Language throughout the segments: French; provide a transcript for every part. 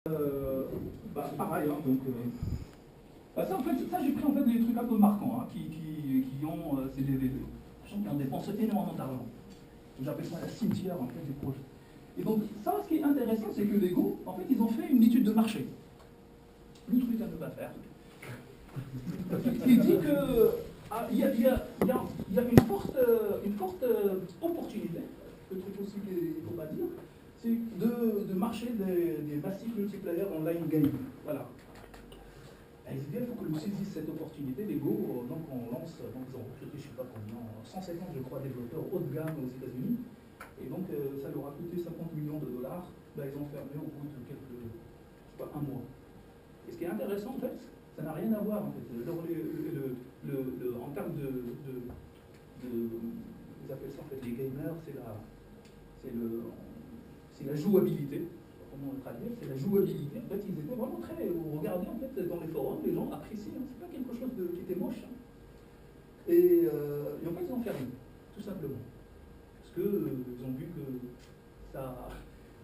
Pareil, hein, donc, ça, en fait, ça j'ai pris en fait des trucs un peu marquants, hein, qui ont, c'est des gens qui ont dépensé énormément d'argent. J'appelle ça la cimetière en fait des projets. Et donc ça, ce qui est intéressant, c'est que Lego, en fait, ils ont fait une étude de marché. Le truc à ne pas faire. Qui dit que il y a une forte opportunité, le truc aussi qu'il ne faut pas dire, c'est de marcher des massifs multiplayer online game. Voilà. Et il faut que nous saisissent cette opportunité. Lego, donc on lance, donc ils ont recruté, je ne sais pas combien, 150 je crois développeurs haut de gamme aux États-Unis. Et donc ça leur a coûté 50 millions de dollars. Ben, ils ont fermé au bout de quelques, je sais pas, un mois. Et ce qui est intéressant en fait, ça n'a rien à voir en fait. En termes ils appellent ça en fait les gamers, c'est la jouabilité. Comment le traduire, c'est la jouabilité. En fait, ils étaient vraiment très. Vous regardez en fait dans les forums, les gens apprécient. Hein, c'est pas quelque chose qui était moche. Hein. Et en fait, ils ont fermé, tout simplement. Parce qu'ils ont vu que ça.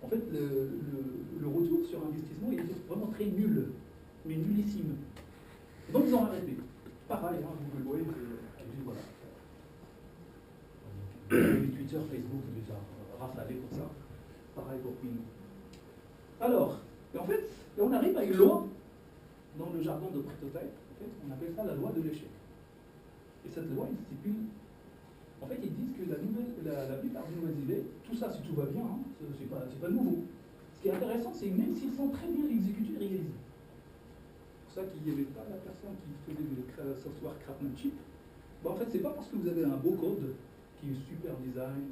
En fait, le retour sur investissement, il était vraiment très nul, mais nullissime. Donc ils ont arrêté. Pareil, hein, Google Wave, voilà. Twitter, Facebook, déjà rafalé pour ça. Pareil pour Ping. Alors, et en fait, on arrive à une loi, dans le jargon de prototype, en fait, on appelle ça la loi de l'échec. Et cette loi, il stipule, en fait, ils disent que la plupart des nouvelles idées, tout ça, si tout va bien, hein, c'est pas nouveau. Ce qui est intéressant, c'est que même s'ils sont très bien exécutés et réalisés, c'est pour ça qu'il n'y avait pas la personne qui faisait du software craftsmanship, en fait, c'est pas parce que vous avez un beau code, qui est super design,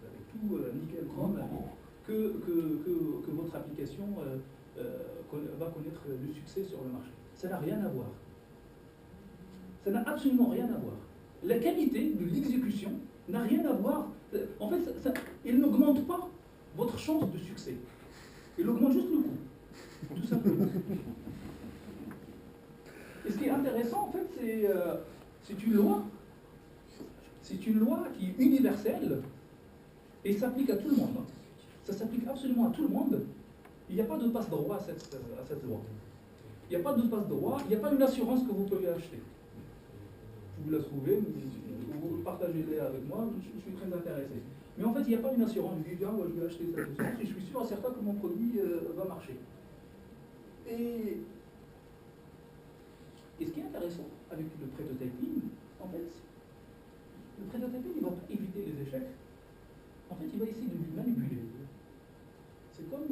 avec tout nickel chrome, que votre application va connaître du succès sur le marché. Ça n'a rien à voir. Ça n'a absolument rien à voir. La qualité de l'exécution n'a rien à voir. En fait, il n'augmente pas votre chance de succès. Il augmente juste le coût. Tout simplement. Et ce qui est intéressant, en fait, c'est une loi. C'est une loi qui est universelle et s'applique à tout le monde. Ça s'applique absolument à tout le monde. Il n'y a pas de passe-droit à cette loi. Il n'y a pas de passe-droit, il n'y a pas une assurance que vous pouvez acheter. Vous la trouvez, vous partagez-la avec moi, je suis très intéressé. Mais en fait, il n'y a pas une assurance. Je dis, je vais acheter cette assurance et je suis sûr et certain que mon produit va marcher. Et ce qui est intéressant avec le prototyping, en fait, le prototyping, il va éviter les échecs. En fait, il va essayer de lui manipuler. C'est comme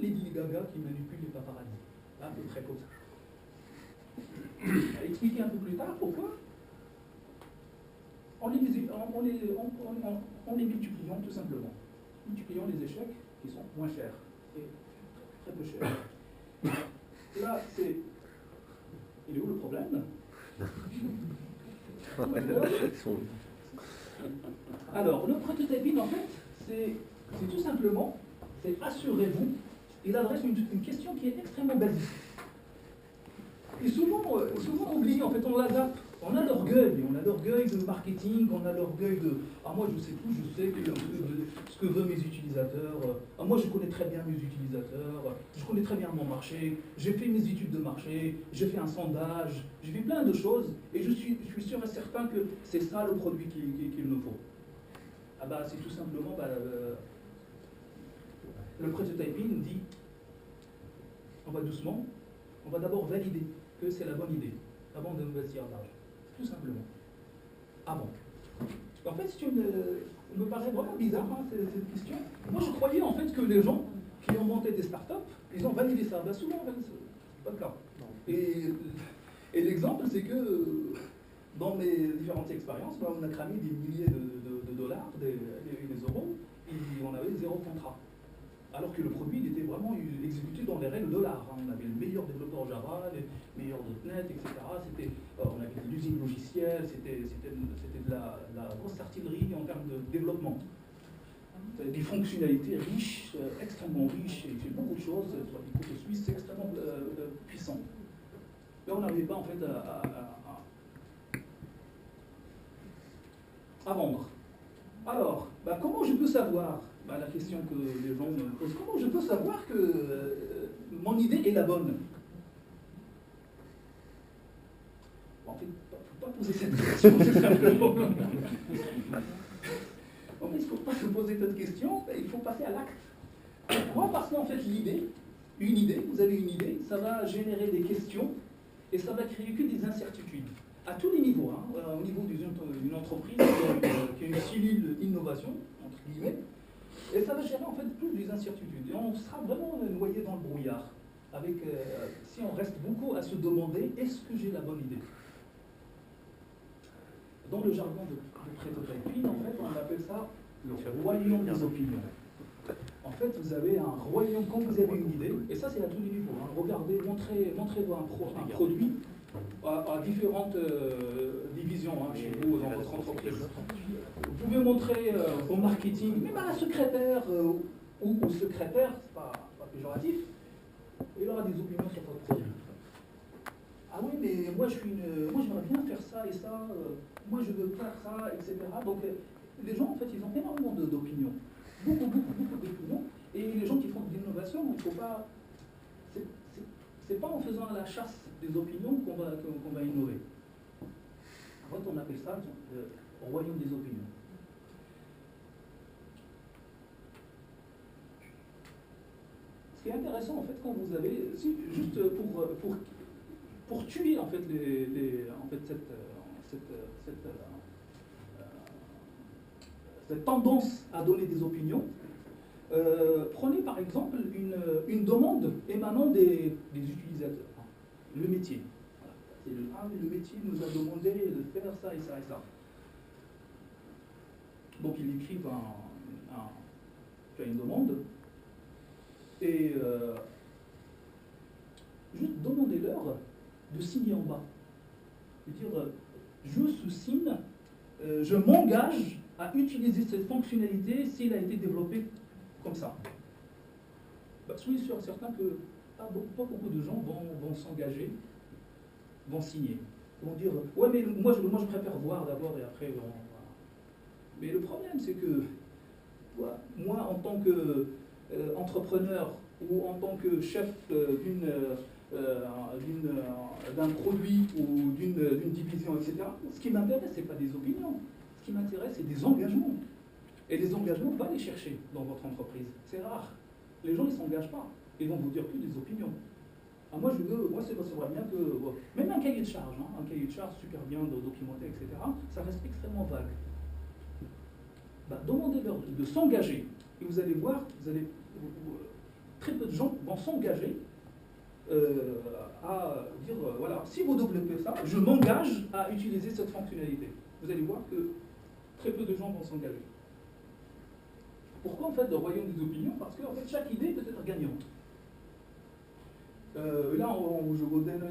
Lady Gaga qui manipule les paparazzi. À peu près comme ça. Je vais expliquer un peu plus tard pourquoi. En les multipliant tout simplement. Multipliant les échecs qui sont moins chers. Et très peu chers. Là, c'est. Il est où le problème? Alors, le prototyping, en fait, c'est tout simplement, c'est assurez-vous, il adresse une question qui est extrêmement basique. Et souvent oublié, en fait, on l'adapte. On a l'orgueil de marketing, on a l'orgueil de « Ah, moi je sais tout, je sais ce que veulent mes utilisateurs, ah, moi je connais très bien mes utilisateurs, je connais très bien mon marché, j'ai fait mes études de marché, j'ai fait un sondage, j'ai fait plein de choses, et je suis sûr et certain que c'est ça le produit qu'il me faut. » Ah bah c'est tout simplement, le prototyping dit on va doucement, on va d'abord valider que c'est la bonne idée, avant d'investir d'argent. Tout simplement. Avant. En fait, me paraît vraiment bizarre hein, cette question. Moi, je croyais en fait que les gens qui ont monté des startups, ils ont validé ça. Ben, souvent, en fait, c'est pas le cas. Et l'exemple, c'est que dans mes différentes expériences, on a cramé des milliers de dollars, des euros, et on avait 0 contrat. Alors que le produit il était vraiment exécuté dans les règles de l'art. On avait le meilleur développeur Java, les meilleurs .NET, etc. On avait de l'usine logicielle, c'était de la grosse artillerie en termes de développement. Des fonctionnalités riches, extrêmement riches, et beaucoup de choses sur les côtés suisses, extrêmement puissants. Mais on n'arrivait pas en fait à vendre. Alors, comment je peux savoir, la question que les gens me posent, comment je peux savoir que idée est la bonne? En fait, il ne faut pas poser cette question, tout simplement. En fait, il ne faut pas se poser cette question, il faut passer à l'acte. Pourquoi? Parce qu'en fait, une idée, vous avez une idée, ça va générer des questions et ça va créer que des incertitudes. À tous les niveaux, hein, au niveau d'une entreprise qui a une cellule innovation, entre guillemets, et ça va générer en fait plus des incertitudes. Et on sera vraiment noyé dans le brouillard, avec, si on reste beaucoup à se demander, est-ce que j'ai la bonne idée? Dans le jargon de Prêt-au-Typing, en fait, on appelle ça le royaume des opinions. En fait, vous avez un royaume, quand vous avez une idée, et ça c'est à tous les niveaux, hein. Regardez, montrez-vous un produit à différentes divisions hein, chez vous, dans votre entreprise. Vous pouvez montrer au marketing, même à la secrétaire ou au secrétaire, c'est pas péjoratif, il aura des opinions sur votre produit. Ah oui, mais moi j'aimerais bien faire ça et ça, moi je veux faire ça, etc. Donc les gens en fait ils ont énormément d'opinions. Beaucoup d'opinions. Et les gens qui font de l'innovation, il ne faut pas. C'est pas en faisant la chasse des opinions qu'on va innover. En fait, on appelle ça le royaume des opinions. Ce qui est intéressant, en fait, quand vous avez. Juste pour tuer, en fait, cette tendance à donner des opinions, prenez par exemple une demande émanant des utilisateurs. Le métier. Voilà. Le métier nous a demandé de faire ça et ça et ça. Donc ils écrivent une demande et juste demandez-leur de signer en bas. C'est-à-dire, je sous-signe, je m'engage à utiliser cette fonctionnalité s'il a été développé comme ça. Soyez sûr et certain que pas beaucoup de gens vont s'engager, vont signer. Ils vont dire, ouais mais moi je préfère voir d'abord et après on... Mais le problème c'est que moi en tant qu'entrepreneur ou en tant que chef d'un produit ou d'une division, etc., ce qui m'intéresse, ce n'est pas des opinions. Ce qui m'intéresse, c'est des engagements. Et les engagements, va les chercher dans votre entreprise. C'est rare. Les gens, ils ne s'engagent pas. Ils vont vous dire que des opinions. Ah, moi, c'est bien que... Même un cahier de charge, hein, un cahier de charge super bien documenté, etc., ça reste extrêmement vague. Demandez-leur de s'engager. Et vous allez voir, très peu de gens vont s'engager à dire, voilà, si vous développez ça, je m'engage à utiliser cette fonctionnalité. Vous allez voir que très peu de gens vont s'engager. Pourquoi en fait le royaume des opinions? Parce que en fait, chaque idée peut être gagnante. Là, je vous donne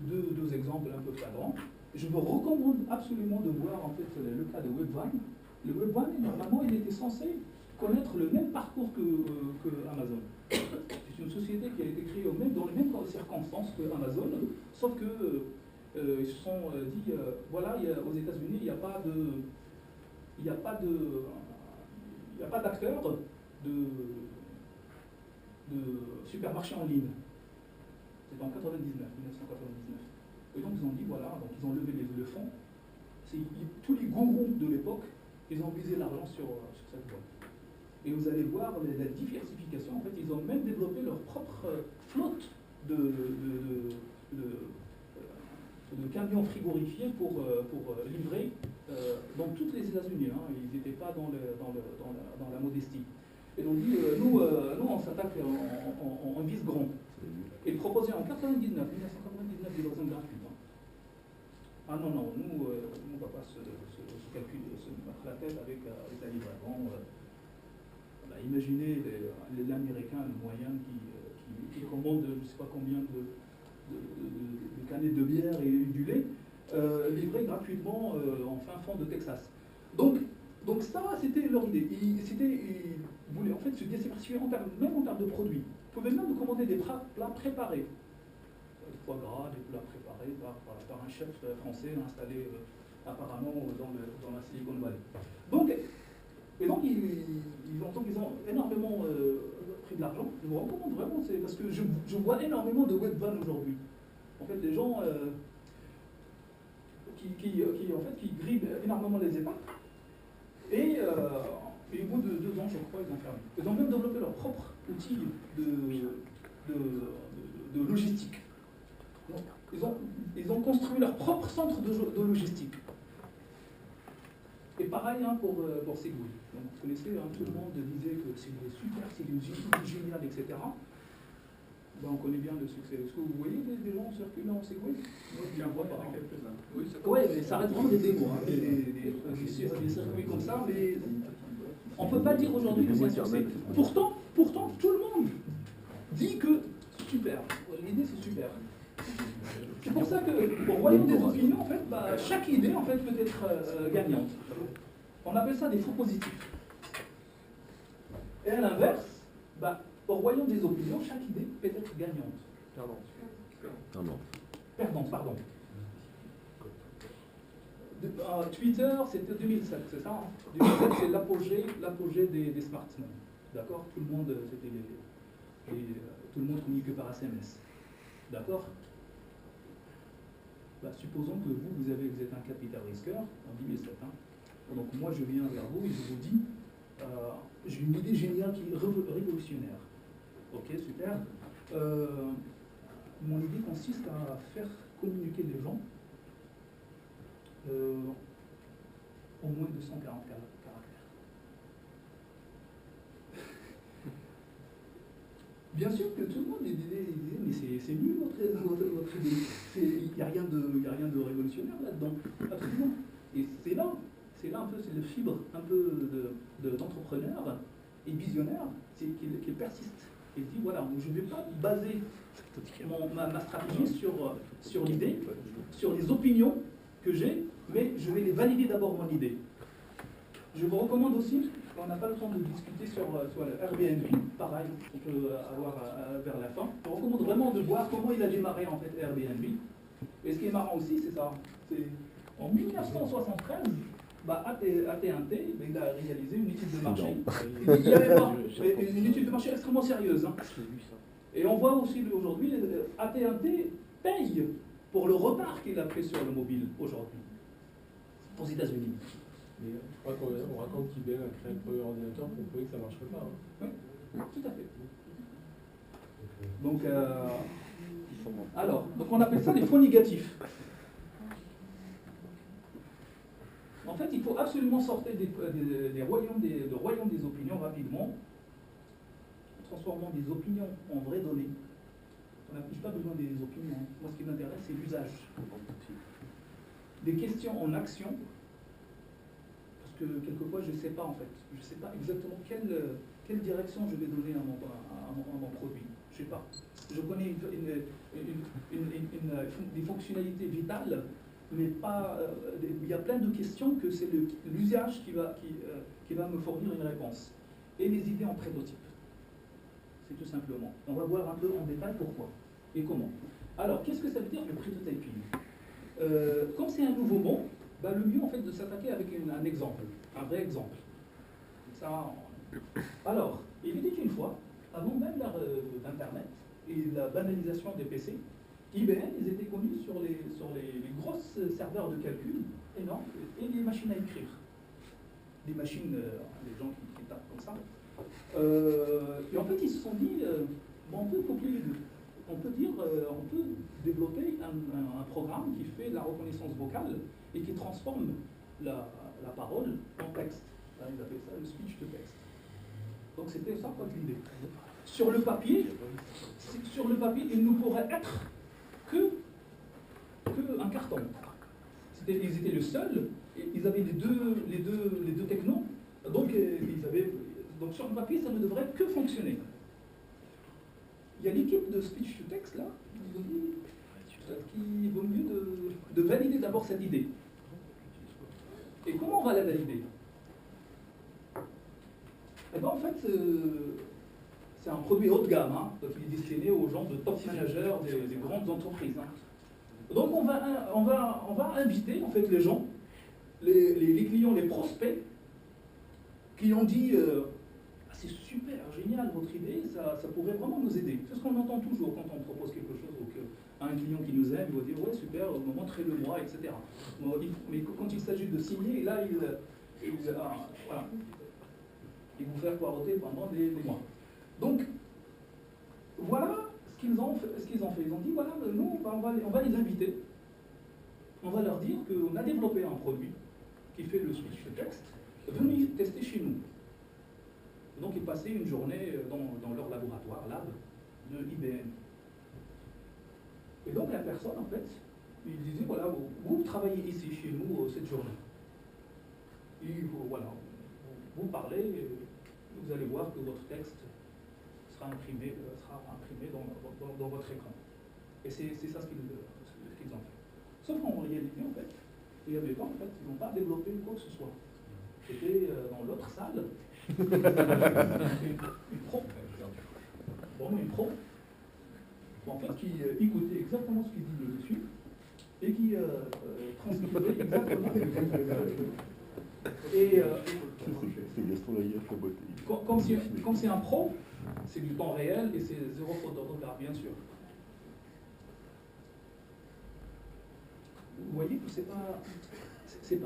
deux exemples un peu flagrants. Je vous recommande absolument de voir en fait le cas de Webvine. Le Webvine, normalement, il était censé connaître le même parcours que Amazon. C'est une société qui a été créée dans les mêmes circonstances que Amazon, sauf que ils se sont dit, voilà, aux États-Unis, il n'y a pas d'acteurs de supermarché en ligne. C'est en 1999. Et donc ils ont dit, voilà, donc ils ont levé le fonds. Tous les gourous de l'époque, ils ont visé l'argent sur cette boîte. Et vous allez voir la diversification. En fait, ils ont même développé leur propre flotte de camions frigorifiés pour livrer dans toutes les États-Unis. Hein. Ils n'étaient pas dans la modestie. Et donc, nous, on s'attaque, on vise grand. Et proposé en 1999, livraison gratuite. Hein. Ah non, nous, on ne va pas se calculer, se mettre la tête avec la livraison. Imaginez l'Américain, le moyen qui commande je ne sais pas combien de canettes de bière et du lait, livré gratuitement en fin fond de Texas. Donc ça, c'était leur idée. Ils voulaient en fait se diversifier même en termes de produits. Vous pouvez même commander des plats préparés. Des foie gras, des plats préparés par un chef français installé apparemment dans la Silicon Valley. Donc, Et donc, ils ont énormément pris de l'argent. Je vous recommande vraiment, c'est parce que je vois énormément de web van aujourd'hui. En fait, les gens qui grillent énormément les étapes. Et au bout de 2 ans, je crois, ils ont fermé. Ils ont même développé leur propre outil de logistique. Donc, ils ont construit leur propre centre de logistique. Et pareil hein, pour Segway. Donc, vous connaissez, hein, tout le monde disait que Segway est super, c'est génial, etc. Ben, on connaît bien le succès. Est-ce que vous voyez des gens circuler en Segway? Moi, je vois pas quelques-uns. Oui, mais ça reste vraiment des démos, hein, des circuits comme ça, mais on ne peut pas dire aujourd'hui que c'est un succès. Pourtant, tout le monde dit que c'est super. L'idée, c'est super. C'est pour ça que, au royaume des opinions, en fait, bah, chaque idée en fait, peut être gagnante. On appelle ça des faux positifs. Et à l'inverse, bah, au royaume des opinions, chaque idée peut être gagnante. Perdante, pardon. Twitter, c'était 2007, c'est ça hein? 2007, c'est l'apogée des smartphones. D'accord? Tout le monde, tout le monde communique par SMS. D'accord? Bah, supposons que vous êtes un capital risqueur en 2007. Hein. Donc moi, je viens vers vous et je vous dis, j'ai une idée géniale qui est révolutionnaire. Ok, super. Mon idée consiste à faire communiquer les gens au moins de 140 caractères. Bien sûr que tout le monde dit, mais c'est nul votre idée. Il n'y a rien de révolutionnaire là-dedans. Absolument. Et c'est là un peu, c'est le fibre un peu d'entrepreneur et visionnaire, c'est qu'il persiste. Il dit voilà, je ne vais pas baser ma stratégie sur l'idée, sur les opinions que j'ai, mais je vais les valider d'abord mon idée. Je vous recommande aussi, on n'a pas le temps de discuter sur Airbnb, pareil, on peut avoir vers la fin. Je vous recommande vraiment de voir comment il a démarré en fait Airbnb. Et ce qui est marrant aussi, c'est ça. En 1973, bah, AT&T, il a réalisé une étude de marché. Il y avait pas, une étude de marché extrêmement sérieuse. Hein. Et on voit aussi aujourd'hui, AT&T paye pour le retard qu'il a pris sur le mobile aujourd'hui, aux États-Unis. Mais je crois qu'on raconte qu'IBM a créé le premier ordinateur pour prouver que ça ne marcherait pas. Hein. Oui, tout à fait. Donc, donc on appelle ça les faux négatifs. En fait, il faut absolument sortir des royaumes des opinions rapidement, transformant des opinions en vraies données. On n'a pas besoin des opinions. Moi, ce qui m'intéresse, c'est l'usage. Des questions en action, parce que quelquefois, je ne sais pas en fait. Je ne sais pas exactement quelle direction je vais donner à mon produit. Je ne sais pas. Je connais des fonctionnalités vitales, mais pas. Il y a plein de questions que c'est l'usage qui va me fournir une réponse. Et les idées en prototype. C'est tout simplement. On va voir un peu en détail pourquoi et comment. Alors, qu'est-ce que ça veut dire le prototyping? Comme c'est un nouveau mot, bah, le mieux en fait de s'attaquer avec un exemple, un vrai exemple. Ça, alors, il était une fois, avant même l'ère d'Internet et la banalisation des PC, IBM, ils étaient connus sur les grosses serveurs de calcul énormes et les machines à écrire. Des machines, les gens qui tapent comme ça. Et en fait, ils se sont dit, bon, on peut copier les deux. On peut développer un programme qui fait de la reconnaissance vocale et qui transforme la parole en texte. Là, ils appellent ça le speech to text. Donc c'était ça quoi l'idée. Sur le papier, il ne pourrait être qu'un carton. Ils étaient le seul, ils avaient les deux technos, donc sur le papier, ça ne devrait que fonctionner. Il y a l'équipe de speech to text là, ils ont dit qu'il vaut mieux de valider d'abord cette idée. Et comment on va la valider? Eh bien en fait, c'est un produit haut de gamme, hein, donc il est destiné aux gens de top managers des grandes entreprises. Hein. Donc on va inviter en fait les gens, les clients, les prospects, qui ont dit ah, c'est super, génial votre idée, ça pourrait vraiment nous aider. C'est ce qu'on entend toujours quand on propose quelque chose à un client qui nous aime, il va dire ouais super, montrez-le-moi, etc. Bon, mais quand il s'agit de signer, là voilà, ils vont faire poireauter pendant des mois. Donc voilà ce qu'ils ont fait. Ils ont dit voilà, nous on va les inviter, on va leur dire qu'on a développé un produit qui fait le switch de texte, venez tester chez nous. Donc ils passaient une journée dans leur laboratoire, lab, de IBM. Et donc la personne, en fait, il disait, voilà, vous travaillez ici, chez nous, cette journée. Et voilà, vous parlez, vous allez voir que votre texte sera imprimé dans votre écran. Et c'est ça ce qu'ils ont fait. Sauf qu'en réalité, en fait, il y avait pas, en fait, ils n'ont pas développé quoi que ce soit. C'était dans l'autre salle, une pro, vraiment une pro, en fait, qui écoutait exactement ce qu'il dit dessus et qui transcrivait exactement ce qu'il dit. Et comme c'est un pro, c'est du temps réel et c'est zéro faute d'orthographe, bien sûr. Vous voyez que c'est pas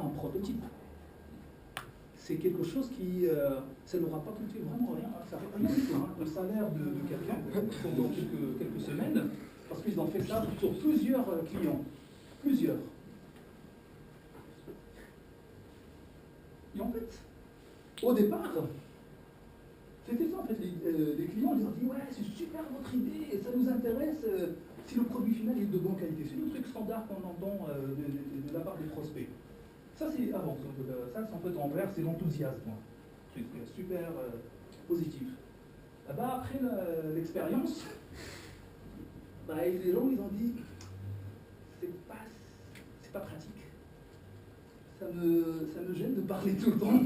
un prototype. C'est quelque chose qui, ça n'aura pas coûté vraiment rien, ça fait rien du tout, hein, le salaire de quelqu'un pendant quelques semaines, parce qu'ils ont fait ça sur plusieurs clients, plusieurs. Et en fait, au départ, c'était ça en fait, les clients ils ont dit ouais c'est super votre idée, ça nous intéresse si le produit final est de bonne qualité. C'est le truc standard qu'on entend de la part des prospects. Ça c'est avant, ça c'est en fait envers, c'est l'enthousiasme, truc super positif. Bah, après l'expérience, bah, les gens ils ont dit c'est pas pratique. Ça me gêne de parler tout le temps.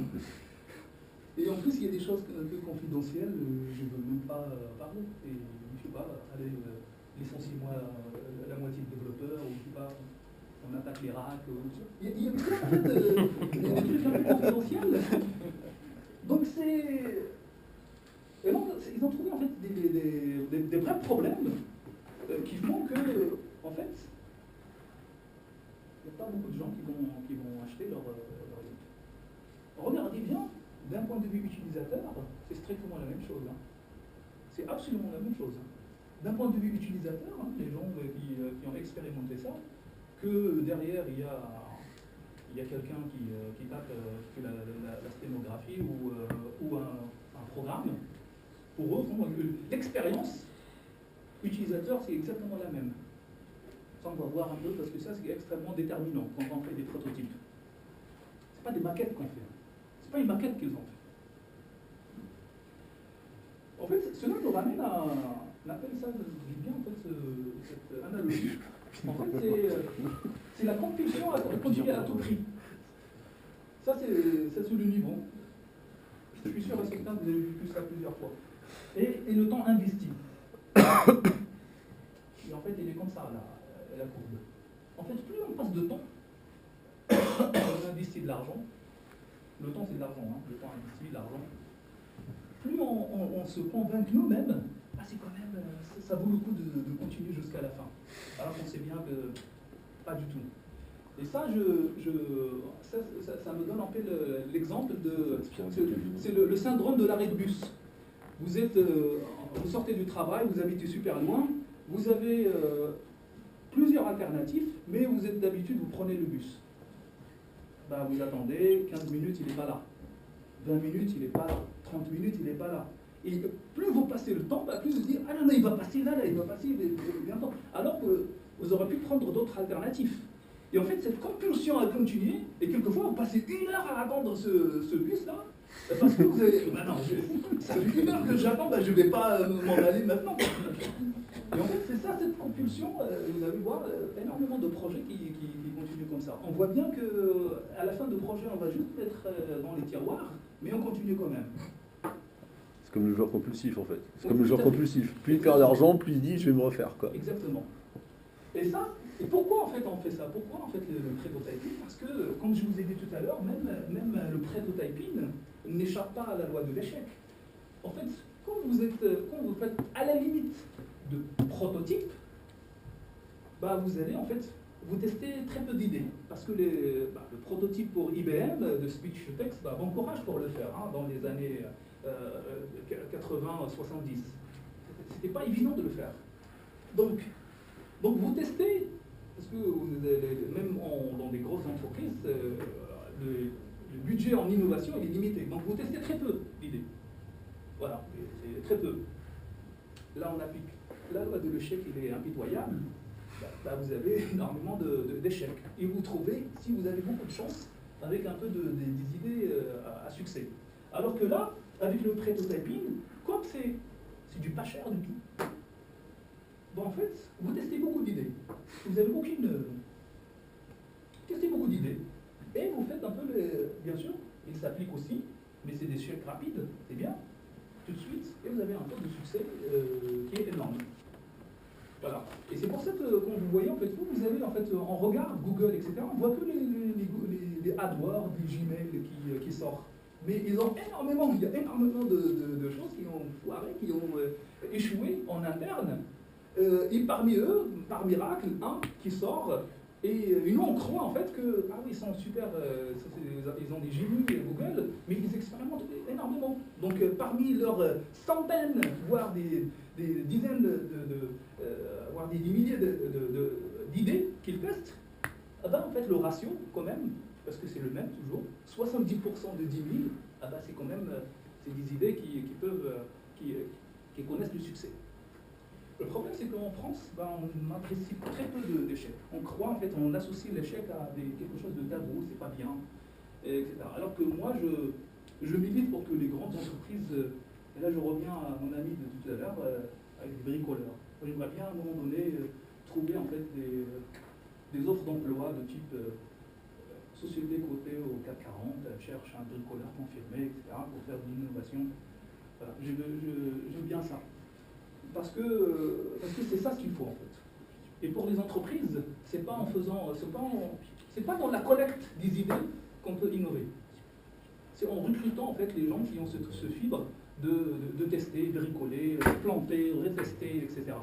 Et en plus, il y a des choses un peu confidentielles, je ne veux même pas parler. Et je ne sais pas, allez, licenciez-moi la moitié de développeurs, ou je ne sais pas, on attaque les racks. Il y a plein en fait, des trucs un peu confidentiels. Donc c'est. Et donc, ils ont trouvé en fait des vrais problèmes qui font que, en fait, il n'y a pas beaucoup de gens qui vont acheter leur équipe. Regardez bien, d'un point de vue utilisateur, c'est strictement la même chose. Hein. C'est absolument la même chose. Hein. D'un point de vue utilisateur, hein, les gens qui ont expérimenté ça, que derrière il y a quelqu'un qui tape la sténographie ou un programme, pour eux, l'expérience utilisateur, c'est exactement la même. Ça, on va voir un peu, parce que ça, c'est extrêmement déterminant quand on fait des prototypes. Ce n'est pas des maquettes qu'on fait. Ce n'est pas une maquette qu'ils ont fait. En fait, cela nous ramène à... On appelle ça, je dis bien, en fait, cette analogie. En fait, c'est la compulsion à continuer à tout prix. Ça, c'est sous le niveau. Je suis sûr et certain que vous avez vu ça plusieurs fois. Et le temps investi. Et en fait, il est comme ça, la courbe. En fait, plus on passe de temps, on investit de l'argent. Le temps, c'est de l'argent, hein. Le temps investi, l'argent. Plus on se convainc nous-mêmes, ah, c'est quand même, ça vaut le coup de continuer jusqu'à la fin. Alors qu'on sait bien que pas du tout. Et ça, ça me donne en fait l'exemple de... C'est le syndrome de l'arrêt de bus. Vous sortez du travail, vous habitez super loin, vous avez plusieurs alternatives, mais vous êtes d'habitude, vous prenez le bus. Bah, vous attendez, 15 minutes, il n'est pas là. 20 minutes, il n'est pas là. 30 minutes, il n'est pas là. Et plus vous passez le temps, plus vous dites, ah non, il va passer là, il va passer bientôt. Alors que vous aurez pu prendre d'autres alternatives. Et en fait, cette compulsion à continuer, et quelquefois, vous passez 1 heure à attendre ce bus-là, parce que vous avez, bah non, ça fait 1 heure que j'attends, je ne vais pas m'en aller maintenant. Et en fait, c'est ça, cette compulsion, vous allez voir énormément de projets qui continuent comme ça. On voit bien qu'à la fin de projet, on va juste être dans les tiroirs, mais on continue quand même. C'est comme le joueur compulsif en fait. C'est comme le joueur compulsif. Plus il perd d'argent, plus il dit je vais me refaire quoi. Exactement. Et ça, et pourquoi en fait on fait ça? Pourquoi en fait le prototyping? Parce que, comme je vous ai dit tout à l'heure, même le prototyping n'échappe pas à la loi de l'échec. En fait, quand vous faites à la limite de prototype, bah vous allez en fait vous testez très peu d'idées. Parce que le prototype pour IBM de speech to text, bah, bon courage pour le faire dans les années 80-70. C'était pas évident de le faire. Donc vous testez, parce que même dans des grosses entreprises, le budget en innovation il est limité. Donc vous testez très peu d'idées. Voilà, c'est très peu. Là on applique la loi de l'échec, il est impitoyable. Là, vous avez énormément d'échecs. Et vous trouvez, si vous avez beaucoup de chance, avec un peu des idées à succès. Alors que là, avec le prototyping, comme c'est du pas cher du tout, bon, en fait, vous testez beaucoup d'idées. Vous avez testez beaucoup d'idées. Et vous faites un peu, bien sûr, il s'applique aussi, mais c'est des échecs rapides, c'est bien, tout de suite, et vous avez un taux de succès qui est énorme. Voilà. Et c'est pour ça que quand vous voyez, en fait, vous avez, en fait, on regarde Google, etc., on voit que les AdWords, les Gmail qui sortent. Mais ils ont énormément, il y a énormément de choses qui ont foiré, qui ont échoué en interne. Et parmi eux, par miracle, un qui sort, et nous on croit en fait que, ah oui, ils sont super, ils ont des génies Google, mais ils expérimentent énormément. Donc parmi leurs centaines, voire des dizaines voire des milliers d'idées qu'ils testent, ah ben, en fait le ratio quand même, parce que c'est le même toujours, 70% de 10 000, ah ben, c'est quand même c'est des idées qui connaissent du succès. Le problème, c'est qu'en France, ben, on apprécie très peu d'échecs. On croit, en fait, on associe l'échec à quelque chose de tabou, c'est pas bien, etc. Alors que moi, je milite pour que les grandes entreprises, et là je reviens à mon ami de tout à l'heure, avec des bricoleurs. J'aimerais bien, à un moment donné, trouver en fait des offres d'emploi de type société cotée au CAC 40, cherche un bricoleur confirmé, etc., pour faire de l'innovation. Voilà. J'aime bien ça. Parce que c'est ça ce qu'il faut en fait. Et pour les entreprises, c'est pas en faisant, c'est pas dans la collecte des idées qu'on peut innover. C'est en recrutant en fait les gens qui ont ce fibre de tester, de bricoler, planter, retester, etc.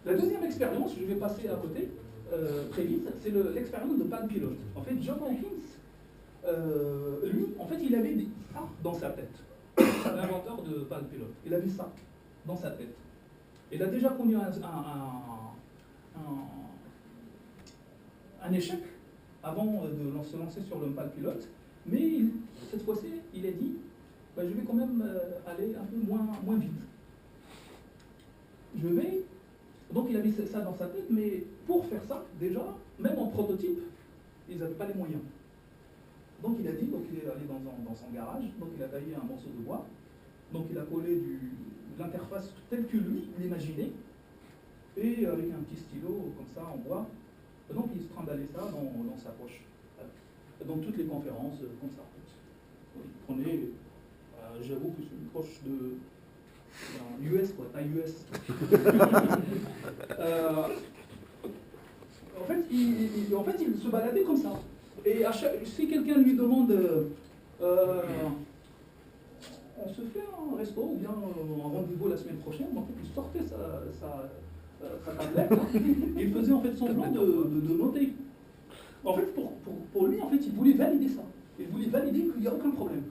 La deuxième expérience, je vais passer à côté très vite, c'est l'expérience de Palm Pilot. En fait, John Hawkins, lui, en fait, il avait ça dans sa tête. L'inventeur de Palm Pilot, il avait ça dans sa tête. Il a déjà connu un échec avant de se lancer sur le Palm Pilot, mais cette fois-ci, il a dit bah, je vais quand même aller un peu moins vite. Donc il avait ça dans sa tête, mais pour faire ça, déjà, même en prototype, ils n'avaient pas les moyens. Donc il a dit, donc il est allé dans son garage, donc il a taillé un morceau de bois, donc il a collé l'interface telle que lui l'imaginait, et avec un petit stylo comme ça en bois, donc il se trimbalait ça dans sa poche. Dans toutes les conférences, comme ça. Il prenait, j'avoue que c'est une poche de US, quoi, taille US. En fait, il se baladait comme ça. Et si quelqu'un lui demande, on se fait un resto ou bien un rendez-vous la semaine prochaine, donc il sortait sa tablette, et il faisait en fait semblant de noter. En fait, pour lui, en fait, il voulait valider ça. Il voulait valider qu'il n'y a aucun problème.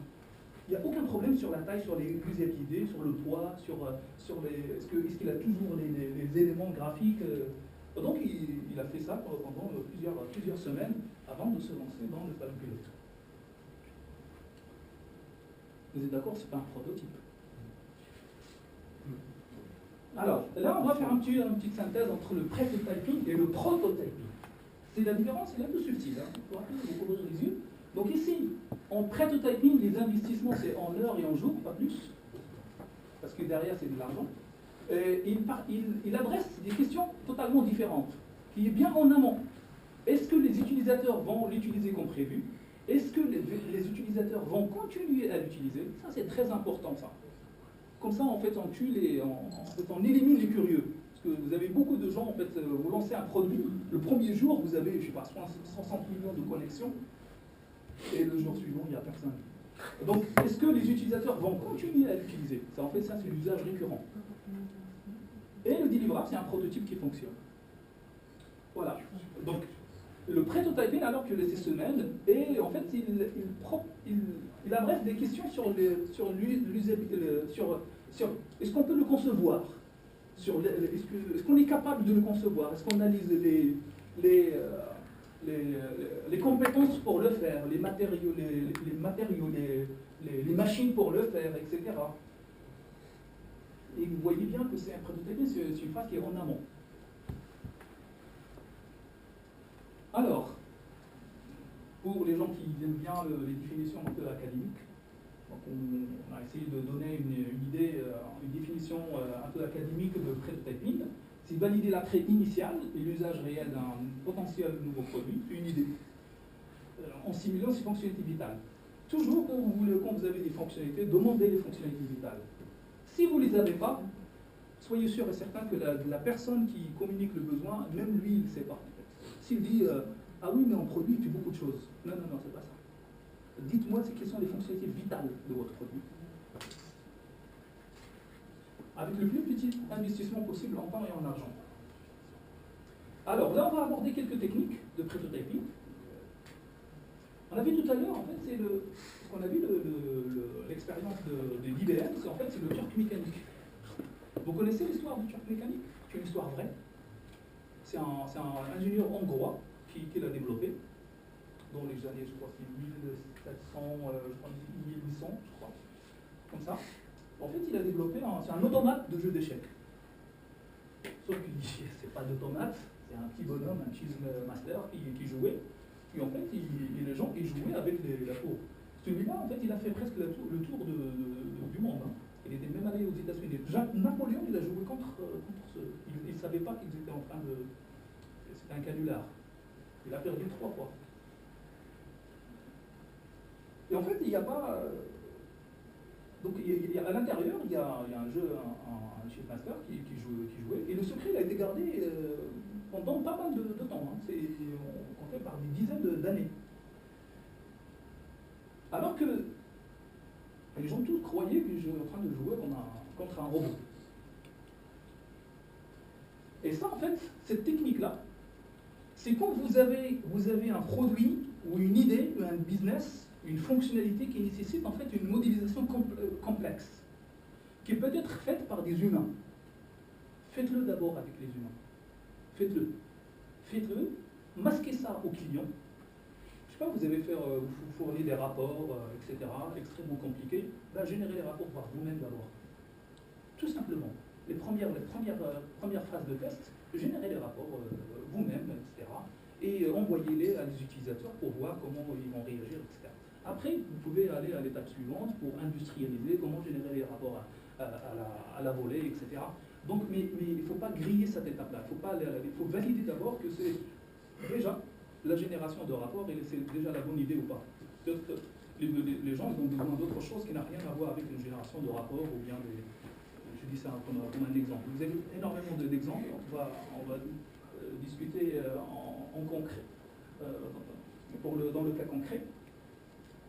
Il n'y a aucun problème sur la taille, sur les idées, sur le poids, est-ce qu'il a toujours les éléments graphiques. Donc il a fait ça pendant plusieurs semaines avant de se lancer dans le Palm Pilot. Vous êtes d'accord, c'est pas un prototype. Alors, là, on va faire une petite synthèse entre le prototyping et le prototyping. C'est la différence, c'est un peu subtil. Pour vous couvrir les yeux. Donc ici, en prototyping, les investissements, c'est en heures et en jours, pas plus. Parce que derrière, c'est de l'argent. Il adresse des questions totalement différentes, qui est bien en amont. Est-ce que les utilisateurs vont l'utiliser comme prévu? Est-ce que les utilisateurs vont continuer à l'utiliser? Ça, c'est très important, ça. Comme ça, en fait, on élimine les curieux. Parce que vous avez beaucoup de gens, en fait, lancez un produit, le premier jour, vous avez, je sais pas, 60 millions de connexions, et le jour suivant, il n'y a personne. Donc, est-ce que les utilisateurs vont continuer à l'utiliser? Ça, en fait, ça, c'est l'usage récurrent. Et le deliverable, c'est un prototype qui fonctionne. Voilà. Donc, le prototyping, alors que les semaines, et en fait, il abrège des questions sur est-ce qu'on peut le concevoir, est-ce qu'on est capable de le concevoir, est-ce qu'on a les compétences pour le faire, les matériaux, les machines pour le faire, etc. Et vous voyez bien que c'est un prototyping, c'est une phase qui est en amont. Alors, pour les gens qui aiment bien les définitions un peu académiques, donc on a essayé de donner une idée, une définition un peu académique de prototyping. C'est valider l'attrait initial et l'usage réel d'un potentiel nouveau produit, une idée, en simulant ses fonctionnalités vitales. Toujours quand vous avez des fonctionnalités, demandez les fonctionnalités vitales. Si vous ne les avez pas, soyez sûr et certain que la personne qui communique le besoin, même lui, il ne sait pas. S'il dit ah oui, mais en produit, il fait beaucoup de choses. Non, non, non, c'est pas ça. Dites-moi quelles sont les fonctionnalités vitales de votre produit. Avec le plus petit investissement possible en temps et en argent. Alors là, on va aborder quelques techniques de prototyping. On a vu tout à l'heure, en fait, c'est ce qu'on a vu l'expérience d'IBM, c'est en fait c'est le turc mécanique. Vous connaissez l'histoire du turc mécanique? C'est une histoire vraie. C'est un ingénieur hongrois qui l'a développé dans les années, je crois, 1700, 1800, je crois, comme ça. En fait, il a développé c'est un automate de jeu d'échecs. Sauf qu'il dit, c'est pas d'automate, c'est un petit bonhomme, un cheese master qui jouait. Puis en fait, les gens qui jouaient avec la tour. Celui-là, en fait, il a fait presque le tour du monde. Hein. Il était même allé aux États-Unis. Napoléon, il a joué contre ce. Il ne savait pas qu'ils étaient en train de. C'était un canular. Il a perdu 3 fois. Et en fait, il n'y a pas. Donc, à l'intérieur, il y a un jeu, un chef master qui jouait. Et le secret, il a été gardé pendant pas mal de temps. Hein. C'est compté par des dizaines d'années. Alors que les gens tous croyaient que j'étais en train de jouer contre un robot. Et ça, en fait, cette technique-là, c'est quand vous avez un produit ou une idée, ou un business, une fonctionnalité qui nécessite en fait une modélisation complexe, qui peut être faite par des humains. Faites-le d'abord avec les humains. Faites-le. Faites-le. Masquez ça aux clients. Je sais pas, vous avez fait, vous fournir des rapports, etc., extrêmement compliqués. Ben, générez les rapports par vous-même d'abord. Tout simplement. Les premières phases de test, générez les rapports vous-même, etc. Et envoyez-les à des utilisateurs pour voir comment ils vont réagir, etc. Après, vous pouvez aller à l'étape suivante pour industrialiser, comment générer les rapports à la volée, etc. Donc, mais il ne faut pas griller cette étape-là. Il faut valider d'abord que c'est déjà la génération de rapports et c'est déjà la bonne idée ou pas. Les gens ils ont besoin d'autre chose qui n'a rien à voir avec une génération de rapports ou bien je dis ça comme un exemple. Vous avez énormément d'exemples, on va discuter en concret, dans le cas concret.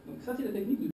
Donc ça c'est la technique de